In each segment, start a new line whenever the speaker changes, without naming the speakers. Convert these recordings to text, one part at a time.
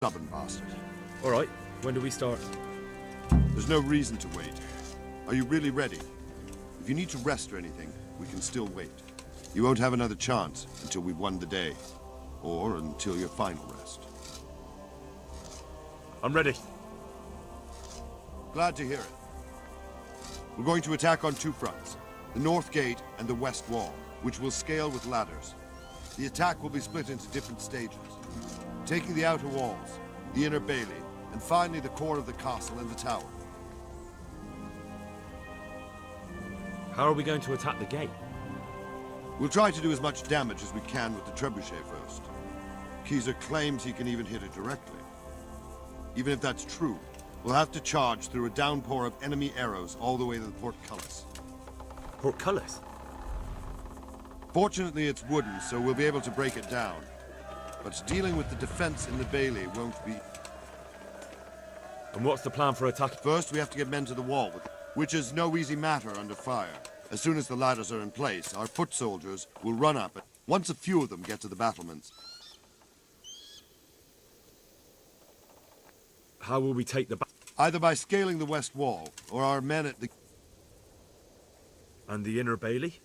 Stubborn bastard.
All right, when do we start?
There's no reason to wait. Are you really ready? If you need to rest or anything, we can still wait. You won't have another chance until we've won the day. Or until your final rest.
I'm ready.
Glad to hear it. We're going to attack on two fronts. The north gate and the west wall, which will scale with ladders. The attack will be split into different stages. Taking the outer walls, the inner bailey, and finally the core of the castle and the tower.
How are we going to attack the gate?
We'll try to do as much damage as we can with the trebuchet first. Keezer claims he can even hit it directly. Even if that's true, we'll have to charge through a downpour of enemy arrows all the way to the portcullis.
Portcullis?
Fortunately, it's wooden, so we'll be able to break it down. But dealing with the defense in the bailey won't be...
And what's the plan for attack?
First, we have to get men to the wall, which is no easy matter under fire. As soon as the ladders are in place, our foot soldiers will run up it. Once a few of them get to the battlements.
How will we take the
Either by scaling the west wall, or our men at the...
And the inner bailey?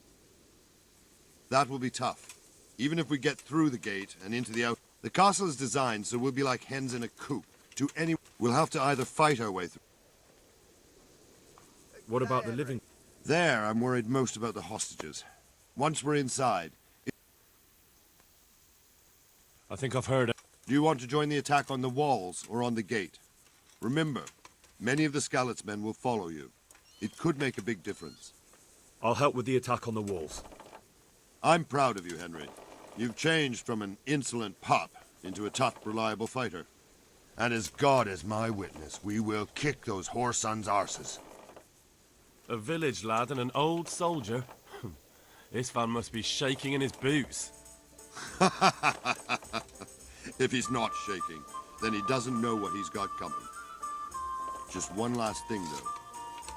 That will be tough. Even if we get through the gate and into the out... The castle is designed so we'll be like hens in a coop. We'll have to either fight our way through...
What about the living?
There, I'm worried most about the hostages. Once we're inside...
I think I've heard it.
Do you want to join the attack on the walls or on the gate? Remember, many of the Skalitz men will follow you. It could make a big difference.
I'll help with the attack on the walls.
I'm proud of you, Henry. You've changed from an insolent pup into a tough, reliable fighter. And as God is my witness, we will kick those whore sons' arses.
A village lad and an old soldier? This man must be shaking in his boots.
If he's not shaking, then he doesn't know what he's got coming. Just one last thing, though.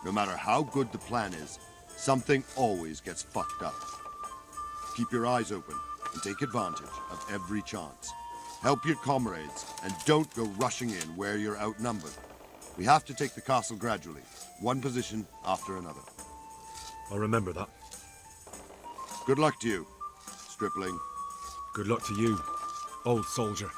No matter how good the plan is, something always gets fucked up. Keep your eyes open and take advantage of every chance. Help your comrades and don't go rushing in where you're outnumbered. We have to take the castle gradually, one position after another.
I'll remember that.
Good luck to you, stripling.
Good luck to you, old soldier.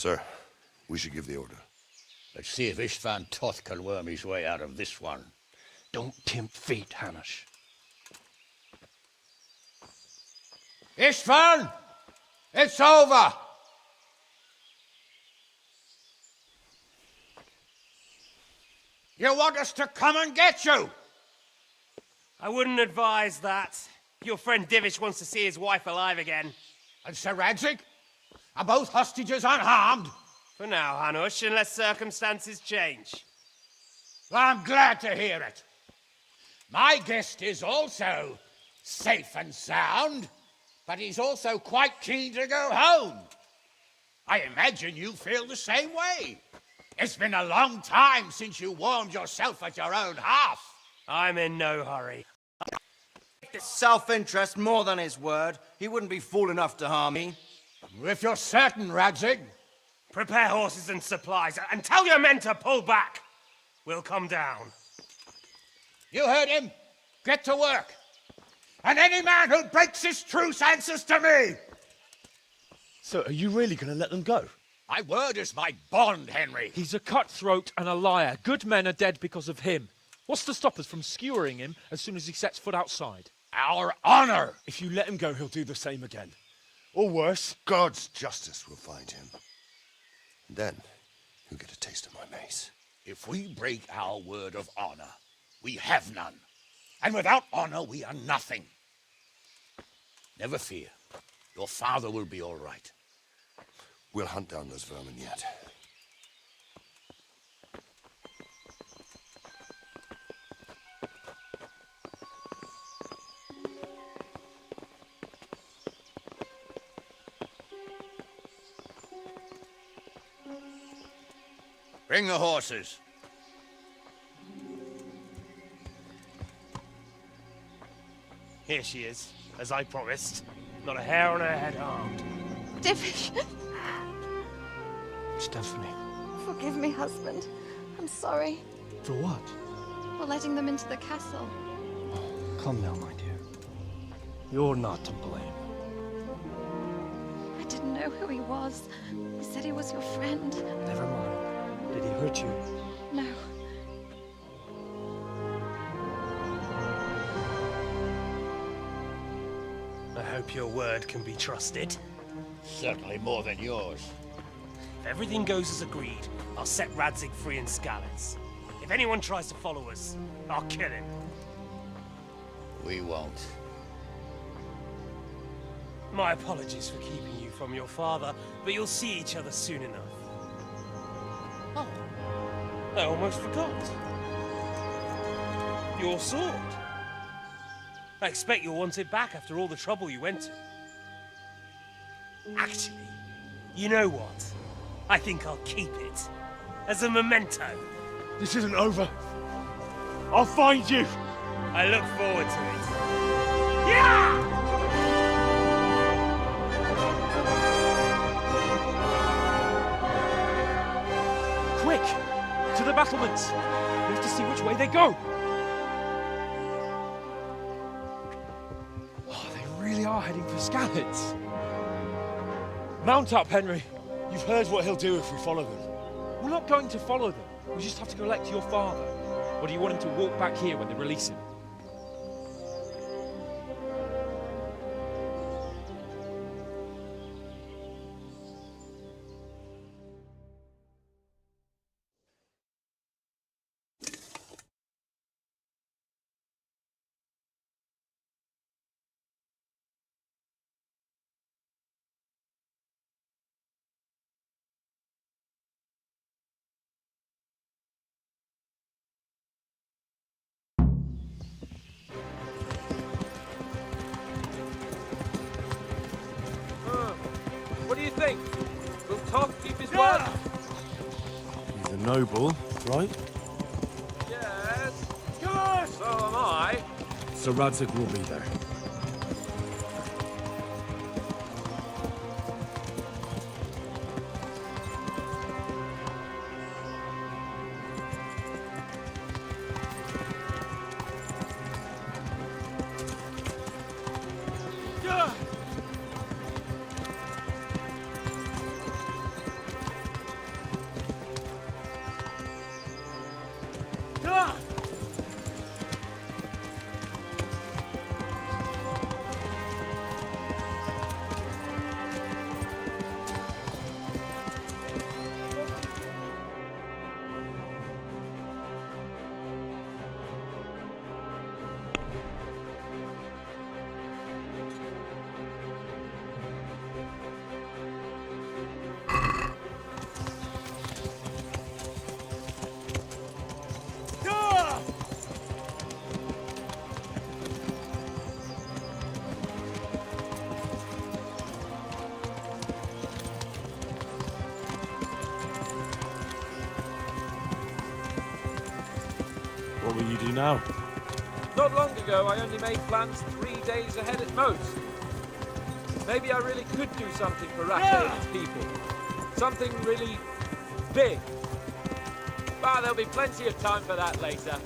Sir, we should give the order.
Let's see if Istvan Toth can worm his way out of this one.
Don't tempt fate, Hamish.
Istvan! It's over! You want us to come and get you?
I wouldn't advise that. Your friend Divish wants to see his wife alive again.
And Sir Radzig? Are both hostages unharmed?
For now, Hanush, unless circumstances change.
Well, I'm glad to hear it. My guest is also safe and sound, but he's also quite keen to go home. I imagine you feel the same way. It's been a long time since you warmed yourself at your own hearth.
I'm in no hurry.
Self-interest more than his word. He wouldn't be fool enough to harm me.
If you're certain, Radzig.
Prepare horses and supplies, and tell your men to pull back. We'll come down.
You heard him. Get to work. And any man who breaks this truce answers to me.
So are you really going to let them go?
My word is my bond, Henry.
He's a cutthroat and a liar. Good men are dead because of him. What's to stop us from skewering him as soon as he sets foot outside?
Our honor.
If you let him go, he'll do the same again. Or worse.
God's justice will find him. And then he'll get a taste of my mace.
If we break our word of honor, we have none. And without honor, we are nothing. Never fear. Your father will be all right.
We'll hunt down those vermin yet.
Bring the horses.
Here she is, as I promised. Not a hair on her head harmed.
Divish,
Stephanie.
forgive me, husband. I'm sorry
For what?
for letting them into the castle.
Calm down, my dear. You're not to blame.
I didn't know who he was. He said he was your friend.
Never mind. Did he hurt you?
No.
I hope your word can be trusted.
Certainly more than yours.
If everything goes as agreed, I'll set Radzig free in Skalitz. If anyone tries to follow us, I'll kill him.
We won't.
My apologies for keeping you from your father, but you'll see each other soon enough. Oh, I almost forgot. Your sword. I expect you'll want it back after all the trouble you went to. Actually, you know what? I think I'll keep it. As a memento.
This isn't over. I'll find you.
I look forward to it. Yeah!
Quick! To the battlements! We have to see which way they go! Oh, they really are heading for Skalitz. Mount up, Henry.
You've heard what he'll do if we follow them.
We're not going to follow them. We just have to collect your father. Or do you want him to walk back here when they release him? What do you think? Will Toth keep his word?
He's a noble, right?
Yes. Good. So am I.
So Radzig will be there. What will you do now?
Not long ago, I only made plans 3 days ahead at most. Maybe I really could do something for Rattay and his people. Something really big. But there'll be plenty of time for that later.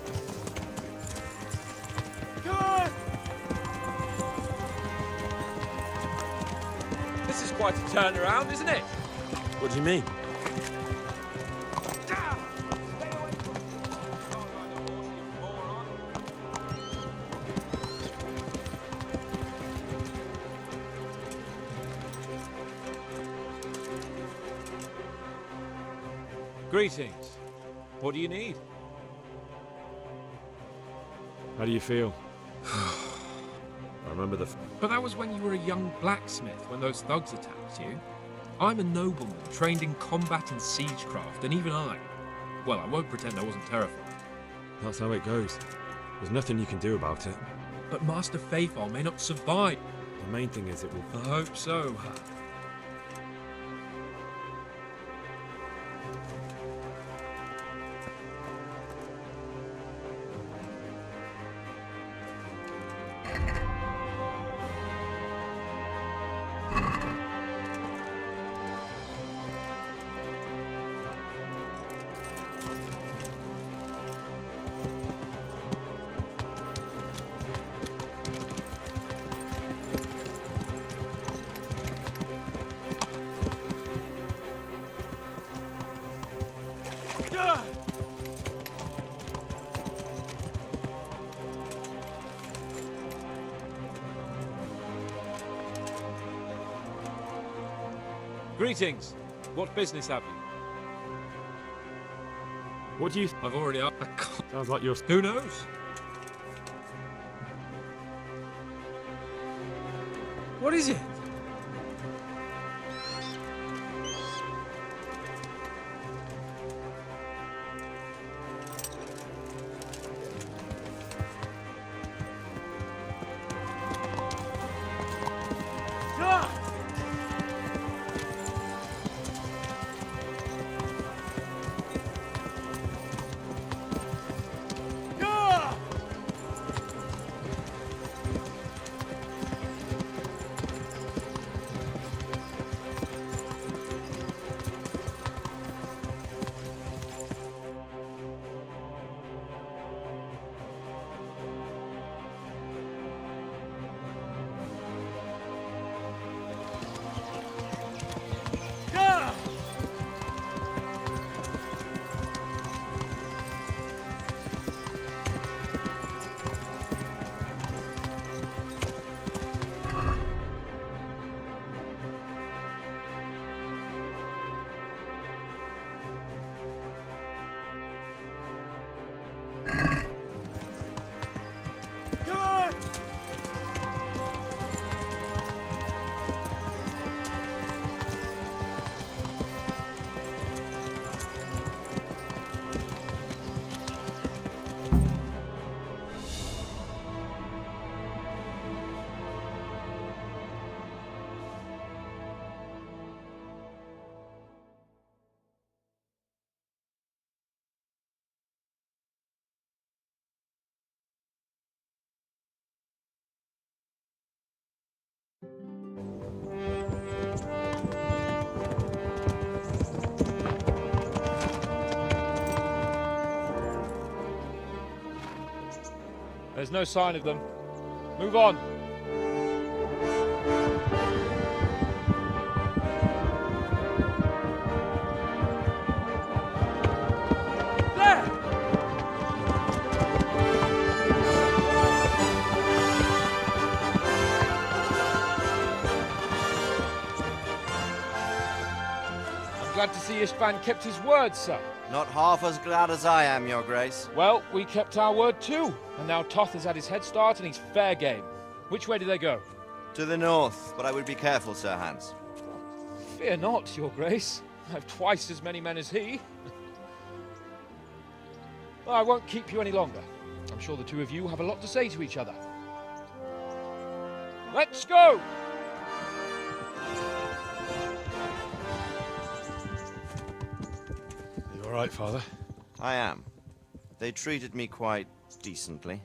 This is quite a turnaround, isn't it?
What do you mean?
Greetings. What do you need?
How do you feel? I remember the...
But that was when you were a young blacksmith, when those thugs attacked you. I'm a nobleman, trained in combat and siegecraft, and even I... Well, I won't pretend I wasn't terrified.
That's how it goes. There's nothing you can do about it.
But Master Faithful may not survive.
The main thing is it will...
I hope so.
Greetings. What business have you?
What do you...
I've already...
Sounds like you're...
Who knows? What is it?
There's no sign of them. Move on. There! I'm glad to see Istvan kept his word, sir.
Not half as glad as I am, Your Grace.
Well, we kept our word too. And now Toth has had his head start and he's fair game. Which way do they go?
To the north, but I would be careful, Sir Hans.
Fear not, Your Grace. I have twice as many men as he. Well, I won't keep you any longer. I'm sure the two of you have a lot to say to each other. Let's go!
You all right, Father?
I am. They treated me quite decently.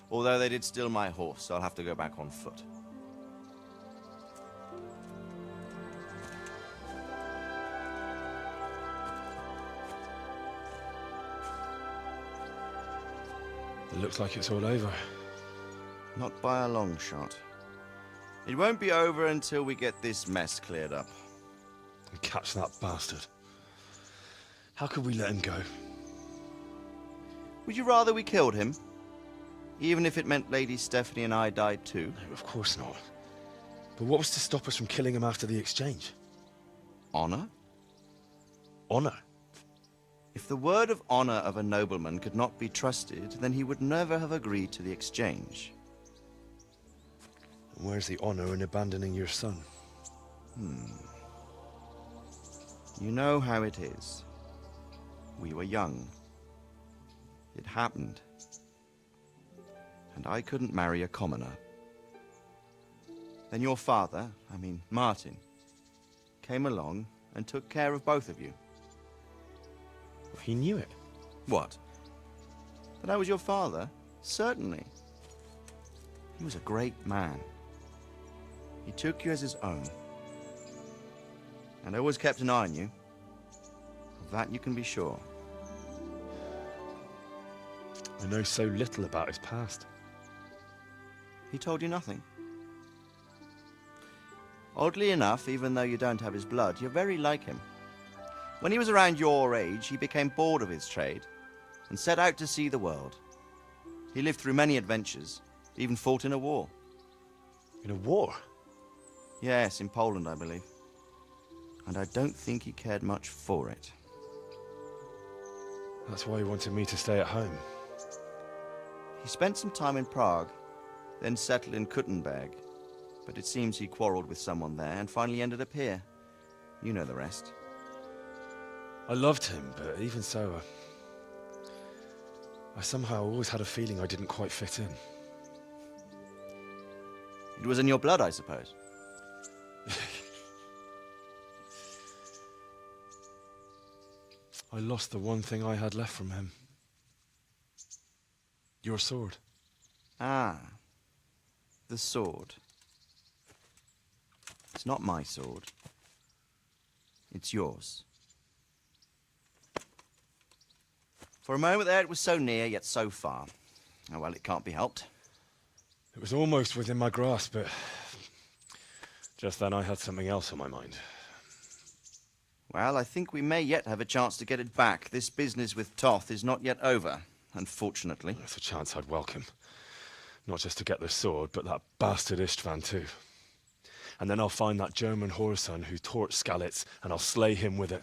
Although they did steal my horse, so I'll have to go back on foot.
It looks like it's all over.
Not by a long shot. It won't be over until we get this mess cleared up.
And catch that bastard. How could we let him go?
Would you rather we killed him? Even if it meant Lady Stephanie and I died too?
No, of course not. But what was to stop us from killing him after the exchange?
Honor?
Honor?
If the word of honor of a nobleman could not be trusted, then he would never have agreed to the exchange.
And where's the honor in abandoning your son?
You know how it is. We were young. It happened. And I couldn't marry a commoner. Then your father, Martin, came along and took care of both of you.
He knew it.
What? That I was your father? Certainly. He was a great man. He took you as his own. And always kept an eye on you. Of that you can be sure.
I know so little about his past.
He told you nothing? Oddly enough, even though you don't have his blood, you're very like him. When he was around your age, he became bored of his trade and set out to see the world. He lived through many adventures, even fought in a war.
In a war?
Yes, in Poland, I believe. And I don't think he cared much for it.
That's why he wanted me to stay at home.
He spent some time in Prague, then settled in Kuttenberg. But it seems he quarreled with someone there and finally ended up here. You know the rest.
I loved him, but even so, I somehow always had a feeling I didn't quite fit in.
It was in your blood, I suppose.
I lost the one thing I had left from him. Your sword.
Ah, the sword. It's not my sword. It's yours. For a moment there, it was so near, yet so far. Oh, well, it can't be helped.
It was almost within my grasp, but just then I had something else on my mind.
Well, I think we may yet have a chance to get it back. This business with Toth is not yet over, unfortunately.
That's a chance I'd welcome. Not just to get the sword, but that bastard Istvan too. And then I'll find that German whoreson who torched Skalitz, and I'll slay him with it.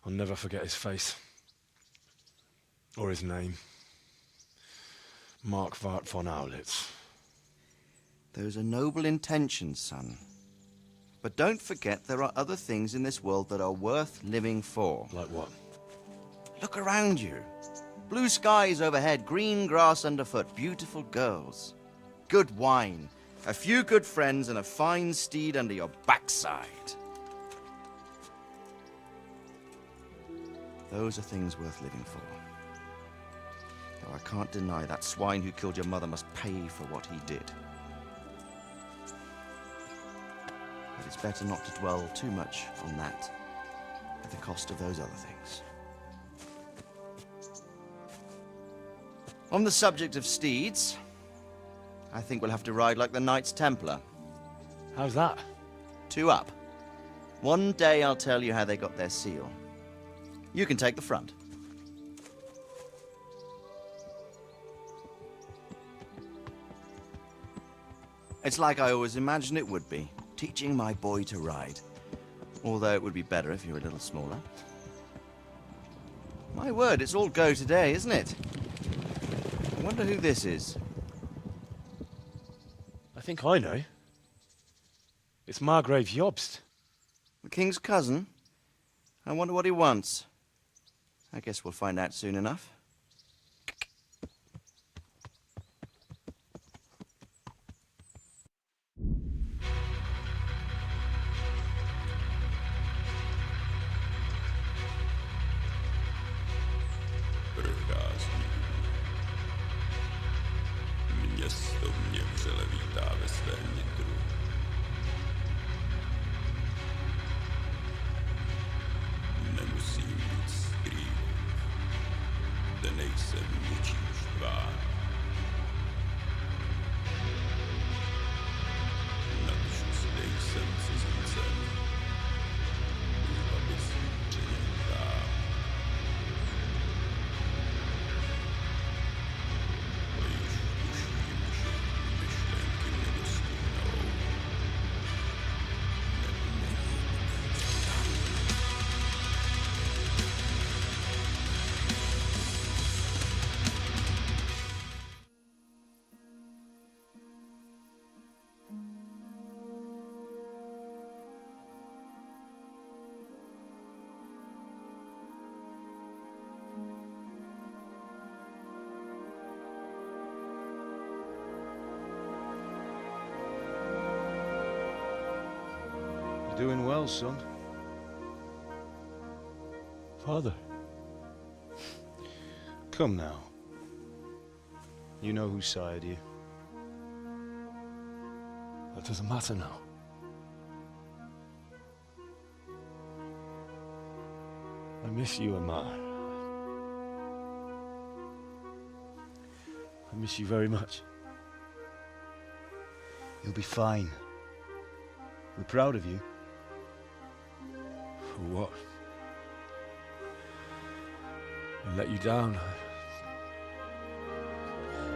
I'll never forget his face. Or his name. Marquardt von Aulitz.
Those are noble intentions, son. But don't forget there are other things in this world that are worth living for.
Like what?
Look around you. Blue skies overhead, green grass underfoot, beautiful girls. Good wine, a few good friends, and a fine steed under your backside. Those are things worth living for. Though I can't deny that swine who killed your mother must pay for what he did. But it's better not to dwell too much on that at the cost of those other things. On the subject of steeds, I think we'll have to ride like the Knights Templar.
How's that?
2 up. One day I'll tell you how they got their seal. You can take the front. It's like I always imagined it would be, teaching my boy to ride. Although it would be better if you were a little smaller. My word, it's all go today, isn't it? I wonder who this is.
I think I know. It's Margrave Jobst.
The king's cousin? I wonder what he wants. I guess we'll find out soon enough.
Město mě vřele vítá ve svém nitru. Nemusím nic skrývat.
doing well, son.
Father.
Come now. You know who sired you.
That doesn't matter now. I miss you, Amar. I miss you very much.
You'll be fine. We're proud of you.
For what? I let you down.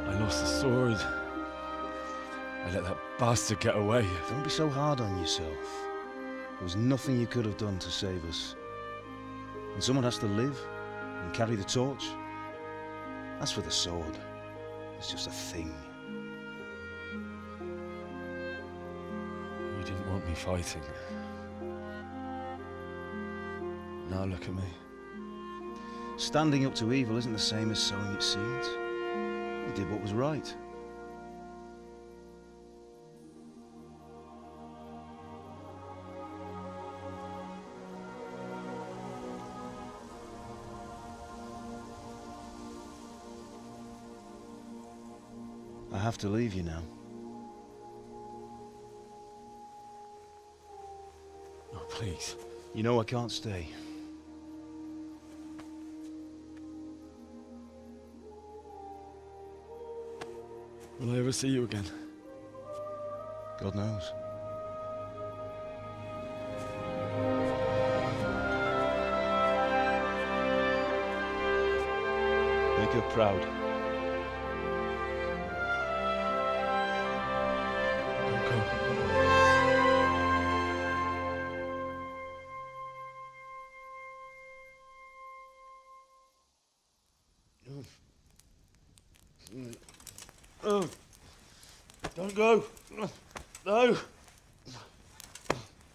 I lost the sword. I let that bastard get away.
Don't be so hard on yourself. There was nothing you could have done to save us. And someone has to live and carry the torch. As for the sword, it's just a thing.
You didn't want me fighting. Now look at me.
Standing up to evil isn't the same as sowing its seeds. You did what was right. I have to leave you now.
Oh, please.
You know I can't stay.
Will I ever see you again?
God knows. Make her proud.
Don't go.
Oh, don't go. No.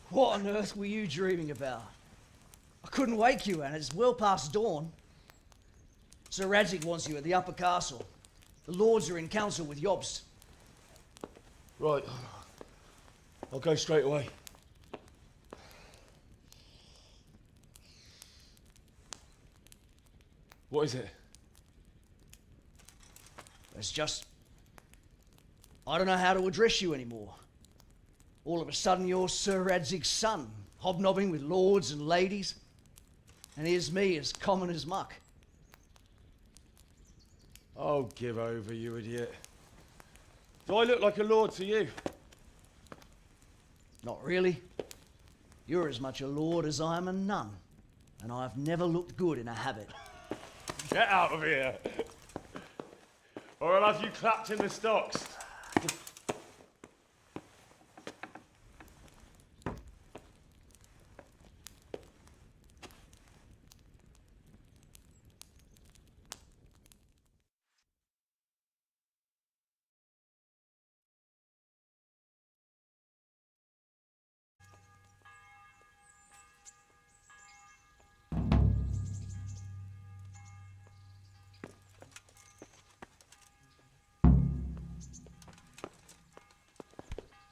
What on earth were you dreaming about? I couldn't wake you, and it's well past dawn. Sir Radzig wants you at the upper castle. The lords are in council with Jobst.
Right. I'll go straight away. What is it?
It's just... I don't know how to address you anymore. All of a sudden you're Sir Radzig's son, hobnobbing with lords and ladies. And here's me, as common as muck.
Oh, give over, you idiot. Do I look like a lord to you?
Not really. You're as much a lord as I am a nun. And I've never looked good in a habit.
Get out of here! Or I'll have you clapped in the stocks.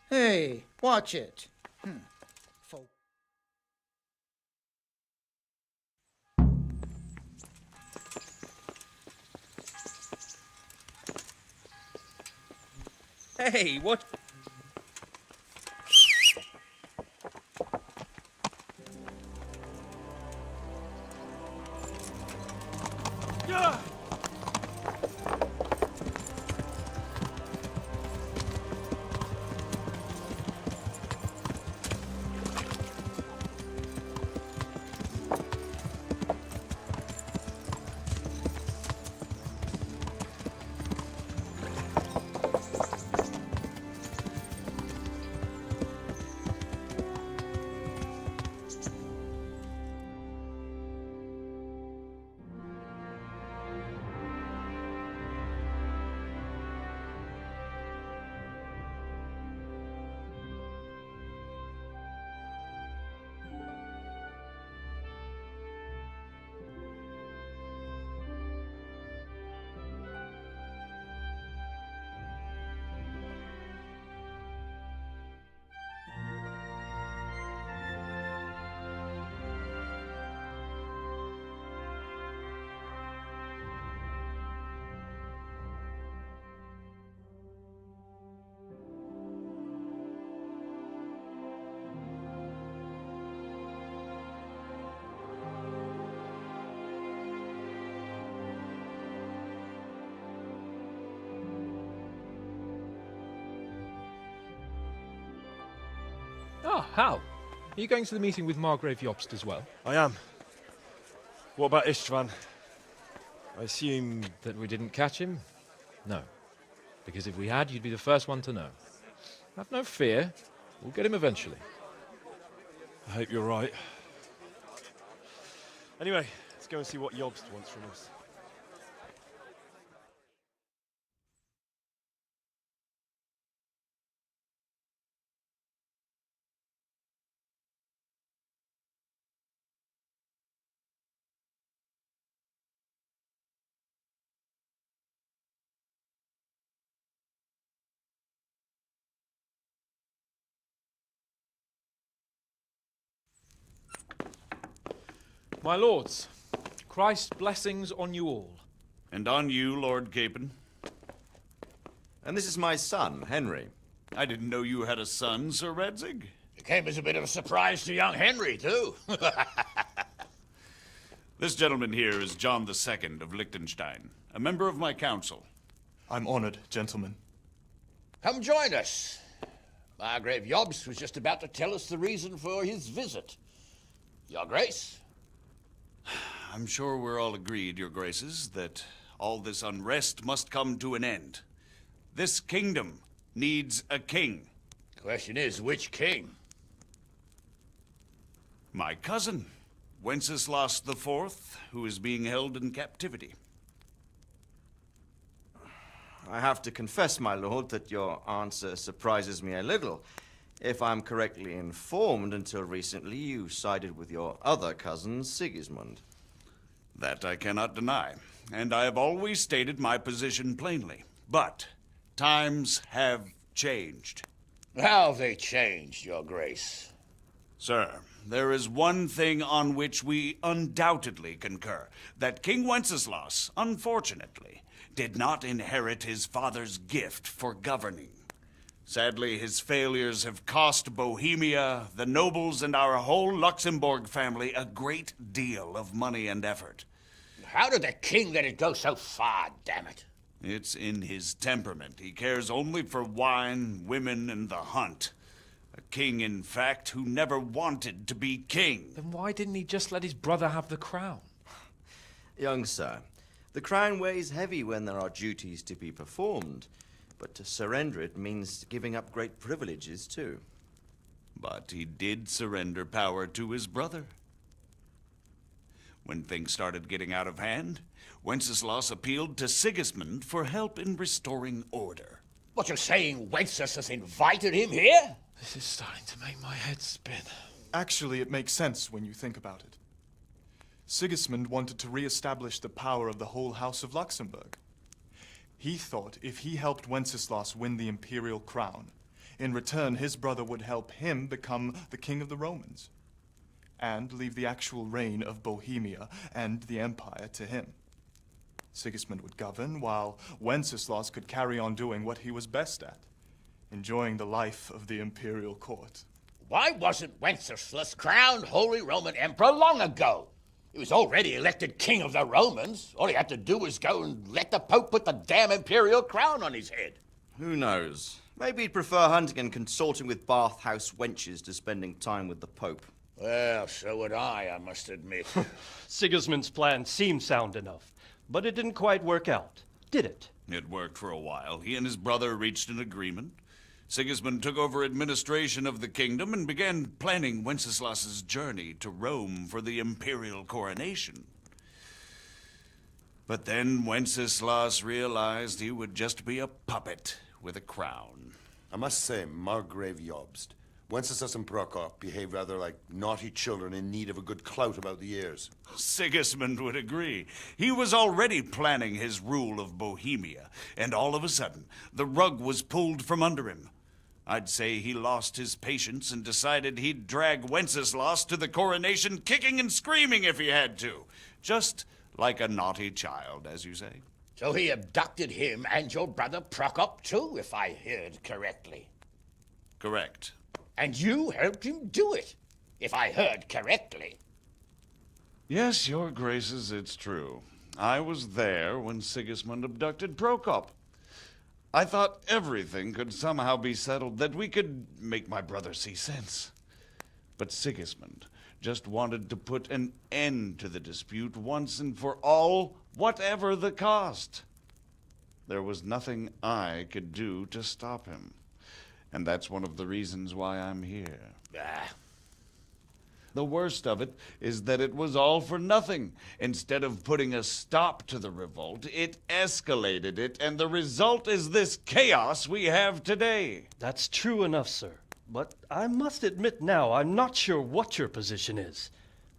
Hey, watch it.
Hey, what?
Yeah!
Ah, Hal. Are you going to the meeting with Margrave Jobst as well?
I am. What about Istvan? I assume...
That we didn't catch him? No. Because if we had, you'd be the first one to know. Have no fear. We'll get him eventually.
I hope you're right. Anyway, let's go and see what Jobst wants from us.
My lords, Christ's blessings on you all.
And on you, Lord Capon.
And this is my son, Henry.
I didn't know you had a son, Sir Redzig.
It came as a bit of a surprise to young Henry, too.
This gentleman here is John II of Liechtenstein, a member of my council.
I'm honored, gentlemen.
Come join us. Margrave Jobst was just about to tell us the reason for his visit. Your Grace?
I'm sure we're all agreed, Your Graces, that all this unrest must come to an end. This kingdom needs a king.
Question is, which king?
My cousin, Wenceslas IV, who is being held in captivity.
I have to confess, my lord, that your answer surprises me a little. If I'm correctly informed, until recently you sided with your other cousin, Sigismund.
That I cannot deny, and I have always stated my position plainly. But times have changed.
How have they changed, Your Grace?
Sir, there is one thing on which we undoubtedly concur, that King Wenceslas, unfortunately, did not inherit his father's gift for governing. Sadly, his failures have cost Bohemia, the nobles, and our whole Luxembourg family a great deal of money and effort.
How did the king let it go so far, damn it?
It's in his temperament. He cares only for wine, women, and the hunt. A king, in fact, who never wanted to be king.
Then why didn't he just let his brother have the crown?
Young sir, the crown weighs heavy when there are duties to be performed. But to surrender it means giving up great privileges, too.
But he did surrender power to his brother. When things started getting out of hand, Wenceslas appealed to Sigismund for help in restoring order.
What, you're saying Wenceslas invited him here?
This is starting to make my head spin.
Actually, it makes sense when you think about it. Sigismund wanted to re-establish the power of the whole House of Luxembourg. He thought if he helped Wenceslas win the imperial crown, in return his brother would help him become the king of the Romans, and leave the actual reign of Bohemia and the empire to him. Sigismund would govern, while Wenceslas could carry on doing what he was best at, enjoying the life of the imperial court.
Why wasn't Wenceslas crowned Holy Roman Emperor long ago? He was already elected king of the Romans. All he had to do was go and let the Pope put the damn imperial crown on his head.
Who knows? Maybe he'd prefer hunting and consorting with bathhouse wenches to spending time with the Pope.
Well, so would I must admit.
Sigismund's plan seemed sound enough, but it didn't quite work out, did it?
It worked for a while. He and his brother reached an agreement. Sigismund took over administration of the kingdom and began planning Wenceslas's journey to Rome for the imperial coronation. But then Wenceslas realized he would just be a puppet with a crown.
I must say, Margrave Jobst, Wenceslas and Prokop behave rather like naughty children in need of a good clout about the ears.
Sigismund would agree. He was already planning his rule of Bohemia, and all of a sudden, the rug was pulled from under him. I'd say he lost his patience and decided he'd drag Wenceslas to the coronation kicking and screaming if he had to. Just like a naughty child, as you say.
So he abducted him and your brother Prokop too, if I heard correctly.
Correct.
And you helped him do it, if I heard correctly.
Yes, your graces, it's true. I was there when Sigismund abducted Prokop. I thought everything could somehow be settled, that we could make my brother see sense. But Sigismund just wanted to put an end to the dispute once and for all, whatever the cost. There was nothing I could do to stop him. And that's one of the reasons why I'm here. The worst of it is that it was all for nothing. Instead of putting a stop to the revolt, it escalated it, and the result is this chaos we have today.
That's true enough, sir. But I must admit now, I'm not sure what your position is.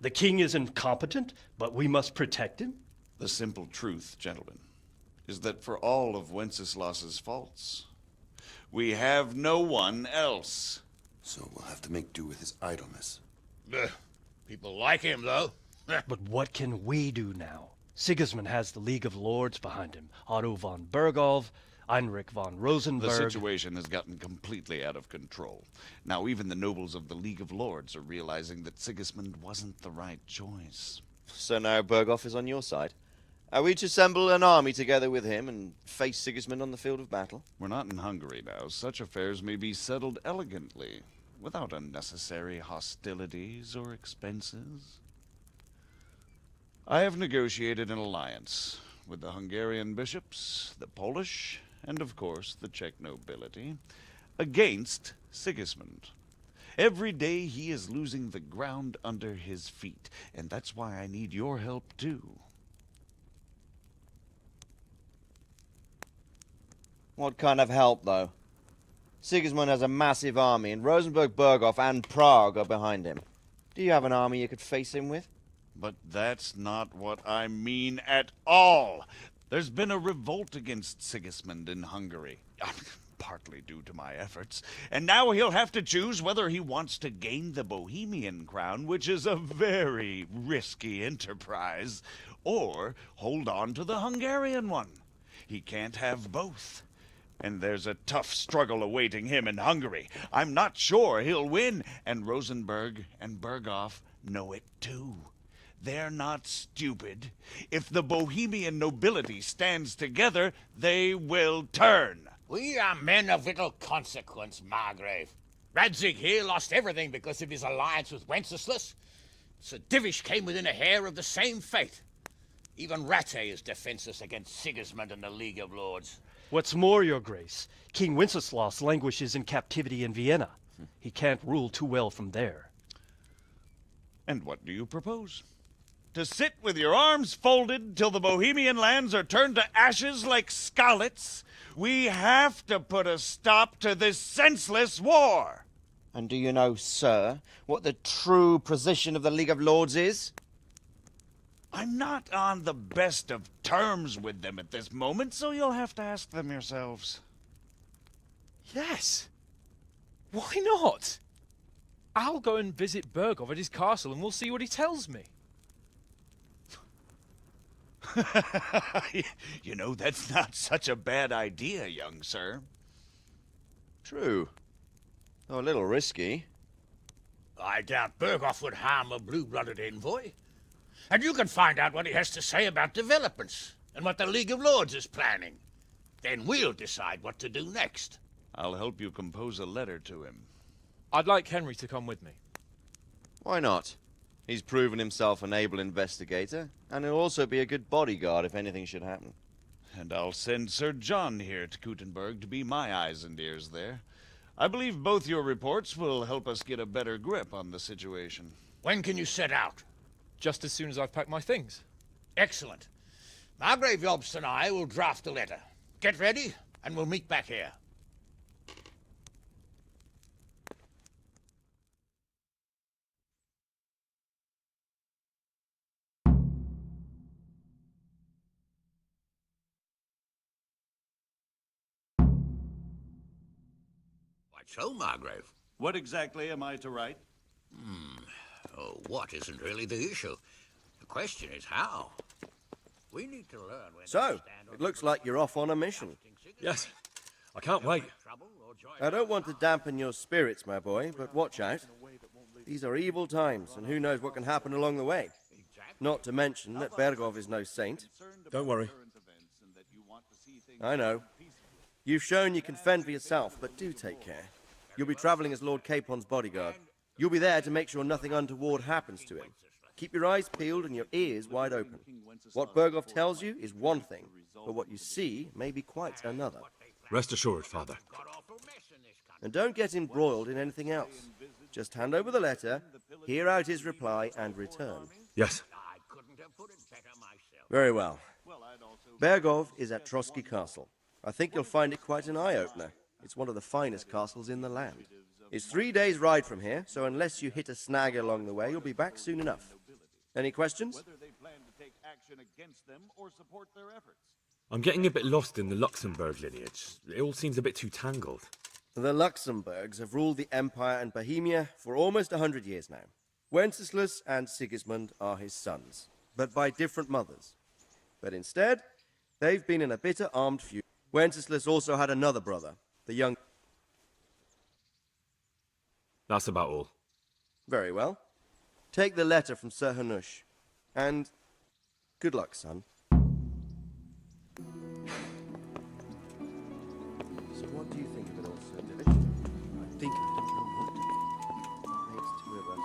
The king is incompetent, but we must protect him?
The simple truth, gentlemen, is that for all of Wenceslas's faults, we have no one else.
So we'll have to make do with his idleness.
People like him, though.
But what can we do now? Sigismund has the League of Lords behind him. Otto von Berghof, Heinrich von Rosenberg.
The situation has gotten completely out of control. Now even the nobles of the League of Lords are realizing that Sigismund wasn't the right choice.
So now Berghof is on your side. Are we to assemble an army together with him and face Sigismund on the field of battle?
We're not in Hungary now. Such affairs may be settled elegantly, without unnecessary hostilities or expenses. I have negotiated an alliance with the Hungarian bishops, the Polish, and of course the Czech nobility, against Sigismund. Every day he is losing the ground under his feet, and that's why I need your help too.
What kind of help, though? Sigismund has a massive army, and Rosenberg, Berghof, and Prague are behind him. Do you have an army you could face him with?
But that's not what I mean at all. There's been a revolt against Sigismund in Hungary, partly due to my efforts, and now he'll have to choose whether he wants to gain the Bohemian crown, which is a very risky enterprise, or hold on to the Hungarian one. He can't have both. And there's a tough struggle awaiting him in Hungary. I'm not sure he'll win, and Rosenberg and Berghof know it too. They're not stupid. If the Bohemian nobility stands together, they will turn.
We are men of little consequence, Margrave. Radzig here lost everything because of his alliance with Wenceslas. Sir Divish came within a hair of the same fate. Even Rattay is defenseless against Sigismund and the League of Lords.
What's more, your grace, King Wenceslas languishes in captivity in Vienna. He can't rule too well from there.
And what do you propose? To sit with your arms folded till the Bohemian lands are turned to ashes like Skalitz? We have to put a stop to this senseless war!
And do you know, sir, what the true position of the League of Lords is?
I'm not on the best of terms with them at this moment, so you'll have to ask them yourselves.
Yes. Why not? I'll go and visit Berghof at his castle and we'll see what he tells me.
You know, that's not such a bad idea, young sir.
True. Though a little risky.
I doubt Berghof would harm a blue-blooded envoy. And you can find out what he has to say about developments and what the League of Lords is planning. Then we'll decide what to do next.
I'll help you compose a letter to him.
I'd like Henry to come with me.
Why not? He's proven himself an able investigator, and he'll also be a good bodyguard if anything should happen.
And I'll send Sir John here to Kuttenberg to be my eyes and ears there. I believe both your reports will help us get a better grip on the situation.
When can you set out?
Just as soon as I've packed my things.
Excellent. Margrave Jobst and I will draft a letter. Get ready, and we'll meet back here. What so, Margrave?
What exactly am I to write?
Oh, what isn't really the issue. The question is how. We need to learn when
So, it looks like you're off on a mission.
Yes, I can't wait.
I don't want to dampen your spirits, my boy, but watch out. These are evil times, and who knows what can happen along the way. Not to mention that Berghof is no saint.
Don't worry.
I know. You've shown you can fend for yourself, but do take care. You'll be traveling as Lord Capon's bodyguard. You'll be there to make sure nothing untoward happens to him. Keep your eyes peeled and your ears wide open. What Berghoff tells you is one thing, but what you see may be quite another.
Rest assured, Father.
And don't get embroiled in anything else. Just hand over the letter, hear out his reply, and return.
Yes.
Very well. Berghoff is at Trotsky Castle. I think you'll find it quite an eye-opener. It's one of the finest castles in the land. It's 3 days' ride from here, so unless you hit a snag along the way, you'll be back soon enough. Any questions?
I'm getting a bit lost in the Luxembourg lineage. It all seems a bit too tangled.
The Luxembourgs have ruled the Empire and Bohemia for almost 100 years now. Wenceslas and Sigismund are his sons, but by different mothers. But instead, they've been in a bitter armed feud. Wenceslas also had another brother, the young...
That's about all.
Very well. Take the letter from Sir Hanush, and good luck, son. So what do you think of it all, Sir David? I think I don't know what to think. What makes two of us?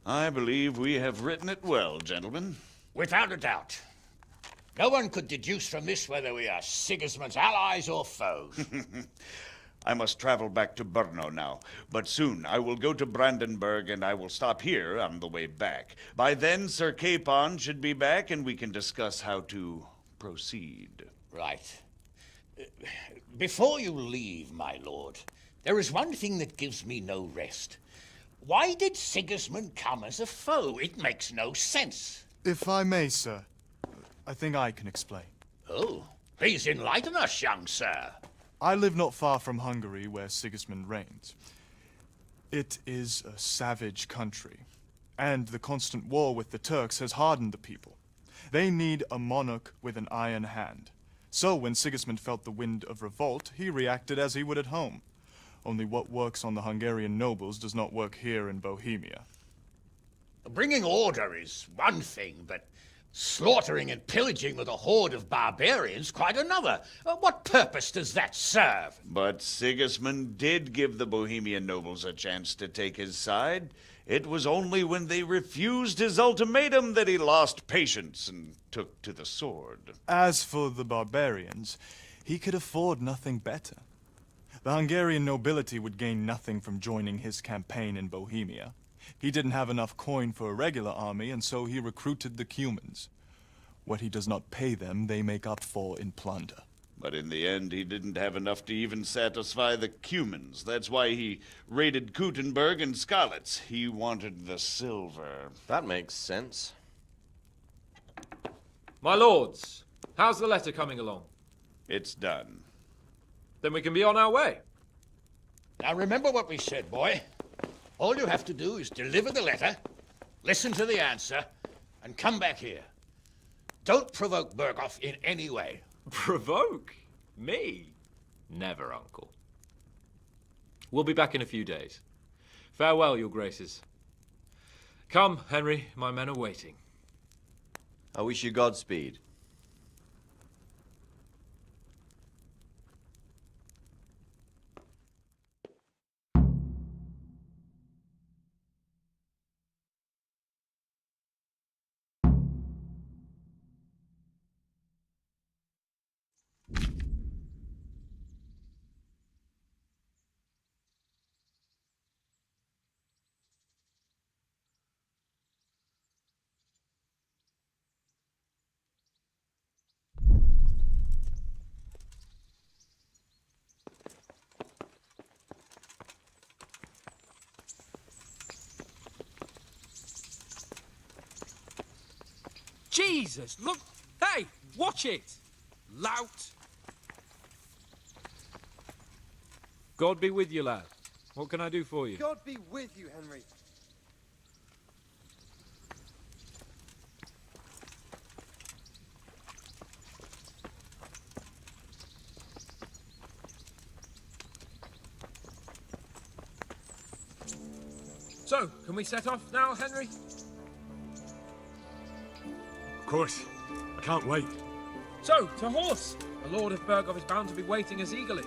I believe we have written it well, gentlemen.
Without a doubt. No one could deduce from this whether we are Sigismund's allies or foes.
I must travel back to Brno now, but soon I will go to Brandenburg and I will stop here on the way back. By then, Sir Capon should be back and we can discuss how to proceed.
Right. Before you leave, my lord, there is one thing that gives me no rest. Why did Sigismund come as a foe? It makes no sense.
If I may, sir, I think I can explain.
Oh, please enlighten us, young sir.
I live not far from Hungary, where Sigismund reigns. It is a savage country, and the constant war with the Turks has hardened the people. They need a monarch with an iron hand. So when Sigismund felt the wind of revolt, he reacted as he would at home. Only what works on the Hungarian nobles does not work here in Bohemia.
Bringing order is one thing, but slaughtering and pillaging with a horde of barbarians quite another. What purpose does that serve?
But Sigismund did give the Bohemian nobles a chance to take his side. It was only when they refused his ultimatum that he lost patience and took to the sword.
As for the barbarians, he could afford nothing better. The Hungarian nobility would gain nothing from joining his campaign in Bohemia. He didn't have enough coin for a regular army, and so he recruited the Cumans. What he does not pay them, they make up for in plunder.
But in the end, he didn't have enough to even satisfy the Cumans. That's why he raided Kuttenberg and Skalitz. He wanted the silver.
That makes sense.
My lords, how's the letter coming along?
It's done.
Then we can be on our way.
Now remember what we said, boy. All you have to do is deliver the letter, listen to the answer, and come back here. Don't provoke Berghoff in any way.
Provoke? Me? Never, Uncle. We'll be back in a few days. Farewell, your graces. Come, Henry, my men are waiting.
I wish you Godspeed.
Jesus, look! Hey, watch it! Lout! God be with you, lad. What can I do for you?
God be with you, Henry.
So, can we set off now, Henry?
Of course. can't wait.
So, to horse! The Lord of Bergov is bound to be waiting us eagerly.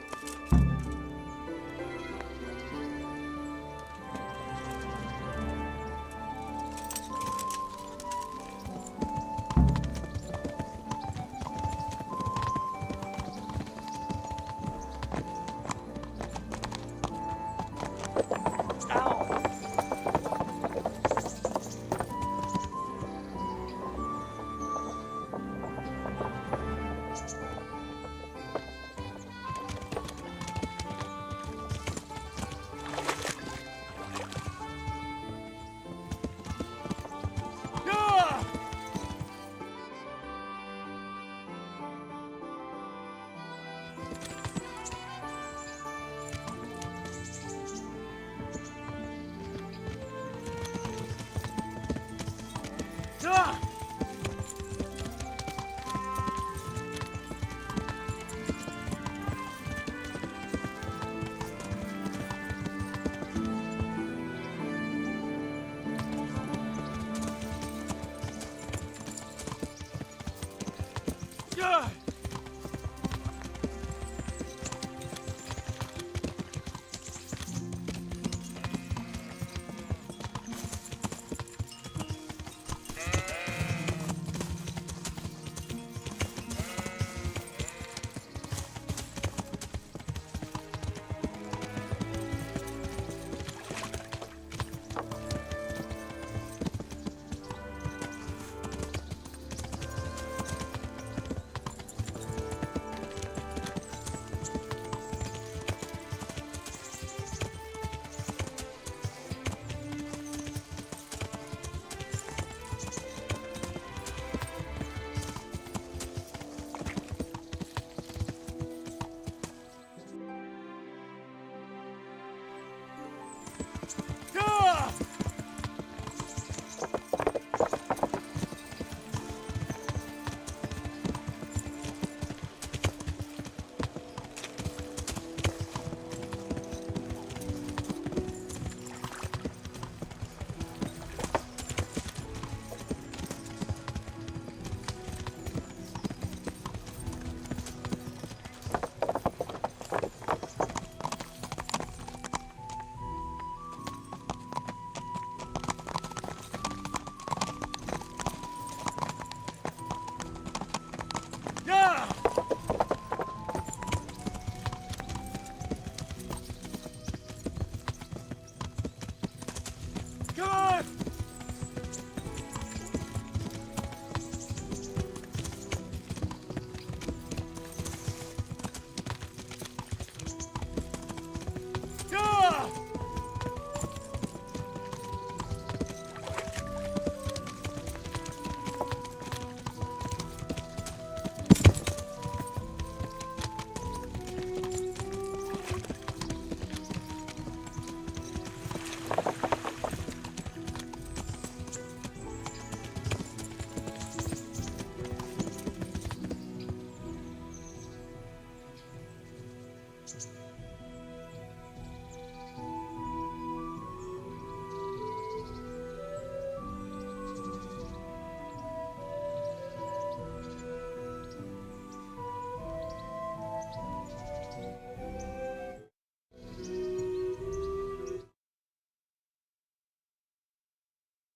Yeah!